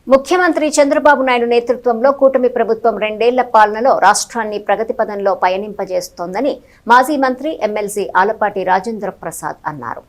ముఖ్యమంత్రి చంద్రబాబు నాయుడు నేతృత్వంలో కూటమి ప్రభుత్వం రెండేళ్ల పాలనలో రాష్ట్రాన్ని ప్రగతి పథంలో పయనింపజేస్తోందని మాజీ మంత్రి ఎమ్మెల్సీ ఆలపాటి రాజేంద్ర ప్రసాద్ అన్నారు.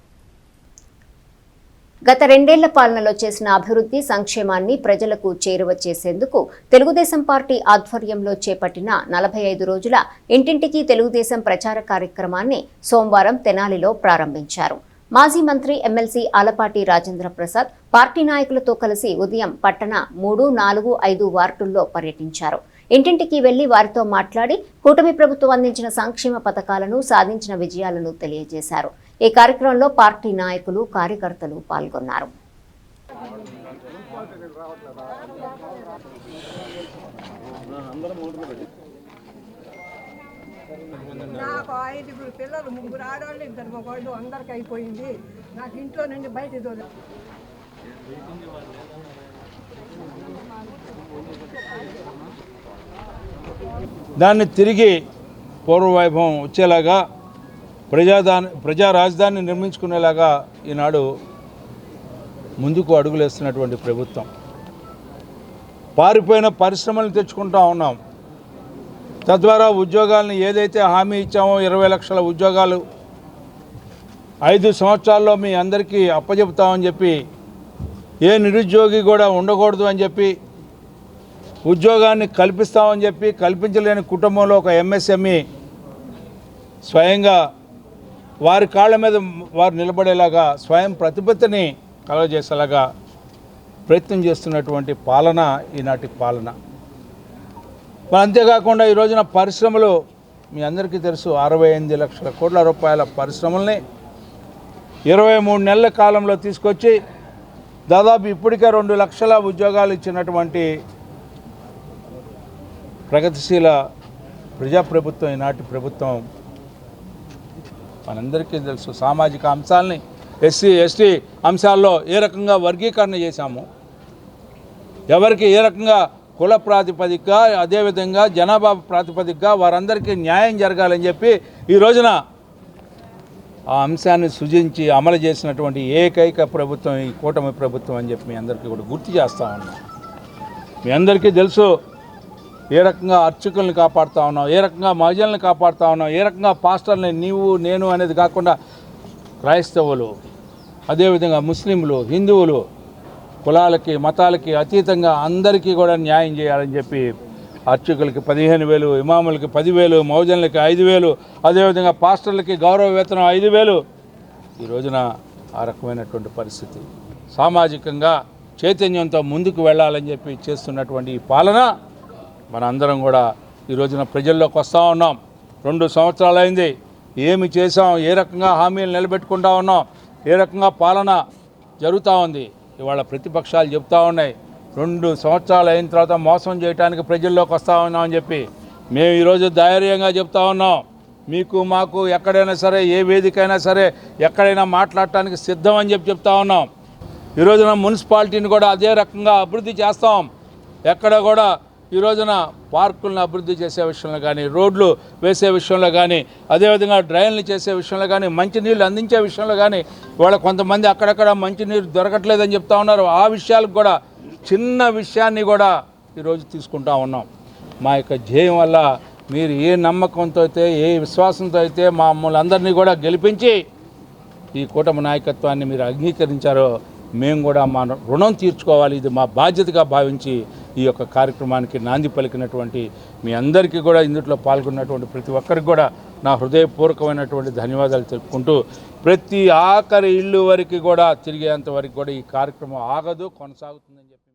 గత రెండేళ్ల పాలనలో చేసిన అభివృద్ధి సంక్షేమాన్ని ప్రజలకు చేరువ చేసేందుకు తెలుగుదేశం పార్టీ ఆధ్వర్యంలో చేపట్టిన 45 రోజుల ఇంటింటికి తెలుగుదేశం ప్రచార కార్యక్రమాన్ని సోమవారం తెనాలిలో ప్రారంభించారు. మాజీ మంత్రి ఎమ్మెల్సీ ఆలపాటి రాజేంద్ర ప్రసాద్ పార్టీ నాయకులతో కలిసి ఉదయం పట్టణ 3, 4, 5 వార్డుల్లో పర్యటించారు. ఇంటింటికి వెళ్లి వారితో మాట్లాడి కూటమి ప్రభుత్వం అందించిన సంక్షేమ పథకాలను, సాధించిన విజయాలను తెలియజేశారు. ఈ కార్యక్రమంలో పార్టీ నాయకులు, కార్యకర్తలు పాల్గొన్నారు. నాకు 5 పిల్లలు, 3 ఆడవాళ్ళు, 2 మగవాళ్ళు, అందరికి అయిపోయింది. నాకు ఇంట్లో నుండి బయట దాన్ని తిరిగి పూర్వవైభవం వచ్చేలాగా ప్రజా రాజధానిని నిర్మించుకునేలాగా ఈనాడు ముందుకు అడుగులేస్తున్నటువంటి ప్రభుత్వం. పారిపోయిన పరిశ్రమలను తెచ్చుకుంటా ఉన్నాం. తద్వారా ఉద్యోగాలను ఏదైతే హామీ ఇచ్చామో 20 లక్షల ఉద్యోగాలు 5 సంవత్సరాల్లో మీ అందరికీ అప్పచెబుతామని చెప్పి, ఏ నిరుద్యోగి కూడా ఉండకూడదు అని చెప్పి, ఉద్యోగాన్ని కల్పిస్తామని చెప్పి, కల్పించలేని కుటుంబంలో ఒక ఎంఎస్ఎంఈ స్వయంగా వారి కాళ్ళ మీద వారు నిలబడేలాగా స్వయం ప్రతిపత్తిని కలగజేసేలాగా ప్రయత్నం చేస్తున్నటువంటి పాలన ఈనాటి పాలన. అంతేకాకుండా ఈ రోజున పరిశ్రమలు మీ అందరికీ తెలుసు, 68 లక్షల కోట్ల రూపాయల పరిశ్రమల్ని 23 నెలల కాలంలో తీసుకొచ్చి దాదాపు ఇప్పటికే 2 లక్షల ఉద్యోగాలు ఇచ్చినటువంటి ప్రగతిశీల ప్రజాప్రభుత్వం ఈనాటి ప్రభుత్వం. మనందరికీ తెలుసు, సామాజిక అంశాలని ఎస్సీ ఎస్టీ అంశాల్లో ఏ రకంగా వర్గీకరణ చేశాము, ఎవరికి ఏ రకంగా కుల ప్రాతిపదికగా, అదేవిధంగా జనాభా ప్రాతిపదికగా వారందరికీ న్యాయం జరగాలని చెప్పి ఈ రోజున ఆ అంశాన్ని సృజించి అమలు చేసినటువంటి ఏకైక ప్రభుత్వం ఈ కూటమి ప్రభుత్వం అని చెప్పి మీ అందరికీ కూడా గుర్తు చేస్తూ ఉన్నాం. మీ అందరికీ తెలుసు ఏ రకంగా అర్చకుల్ని కాపాడుతూ ఉన్నాం, ఏ రకంగా మహిళల్ని కాపాడుతూ ఉన్నాం, ఏ రకంగా పాస్టర్ని నీవు నేను అనేది కాకుండా క్రైస్తవులు, అదేవిధంగా ముస్లింలు, హిందువులు, కులాలకి మతాలకి అతీతంగా అందరికీ కూడా న్యాయం చేయాలని చెప్పి అర్చకులకి 15,000, ఇమాములకి 10,000, మౌజన్లకి 5,000, అదేవిధంగా పాస్టర్లకి గౌరవ వేతనం 5,000. ఈ రోజున ఆ రకమైనటువంటి పరిస్థితి. సామాజికంగా చైతన్యంతో ముందుకు వెళ్ళాలని చెప్పి చేస్తున్నటువంటి ఈ పాలన మనందరం కూడా ఈ రోజున ప్రజల్లోకి వస్తూ ఉన్నాం. 2 సంవత్సరాలు అయింది. ఏమి చేసాం, ఏ రకంగా హామీలు నిలబెట్టుకుంటా ఉన్నాం, ఏ రకంగా పాలన జరుగుతూ ఉంది. ఇవాళ ప్రతిపక్షాలు చెప్తా ఉన్నాయి 2 సంవత్సరాలు అయిన తర్వాత మోసం చేయడానికి ప్రజల్లోకి వస్తూ ఉన్నామని చెప్పి. మేము ఈరోజు ధైర్యంగా చెప్తా ఉన్నాం, మీకు మాకు ఎక్కడైనా సరే, ఏ వేదికైనా సరే, ఎక్కడైనా మాట్లాడటానికి సిద్ధం అని చెప్పి చెప్తా ఉన్నాం. ఈ రోజున మున్సిపాలిటీని కూడా అదే రకంగా అభివృద్ధి చేస్తాం. ఎక్కడ కూడా ఈ రోజున పార్కులను అభివృద్ధి చేసే విషయంలో కానీ, రోడ్లు వేసే విషయంలో కానీ, అదేవిధంగా డ్రైన్లు చేసే విషయంలో కానీ, మంచినీళ్ళు అందించే విషయంలో కానీ, ఇవాళ కొంతమంది అక్కడక్కడ మంచినీరు దొరకట్లేదని చెప్తా ఉన్నారు. ఆ విషయాలకు కూడా చిన్న విషయాన్ని కూడా ఈరోజు తీసుకుంటా ఉన్నాం. మా యొక్క ధ్యేయం వల్ల మీరు ఏ నమ్మకంతో అయితే, ఏ విశ్వాసంతో అయితే మమ్మల్ని అందరినీ కూడా గెలిపించి ఈ కూటమి నాయకత్వాన్ని మీరు అంగీకరించారో మేము కూడా మా రుణం తీర్చుకోవాలి. ఇది మా బాధ్యతగా భావించి ఈ యొక్క కార్యక్రమానికి నాంది పలికినటువంటి మీ అందరికీ కూడా, ఇందులో పాల్గొన్నటువంటి ప్రతి ఒక్కరికి కూడా నా హృదయపూర్వకమైనటువంటి ధన్యవాదాలు తెలుపుకుంటూ, ప్రతి ఆఖరి ఇల్లు వరకు కూడా తిరిగేంత వరకు కూడా ఈ కార్యక్రమం ఆగదు, కొనసాగుతుందని చెప్పి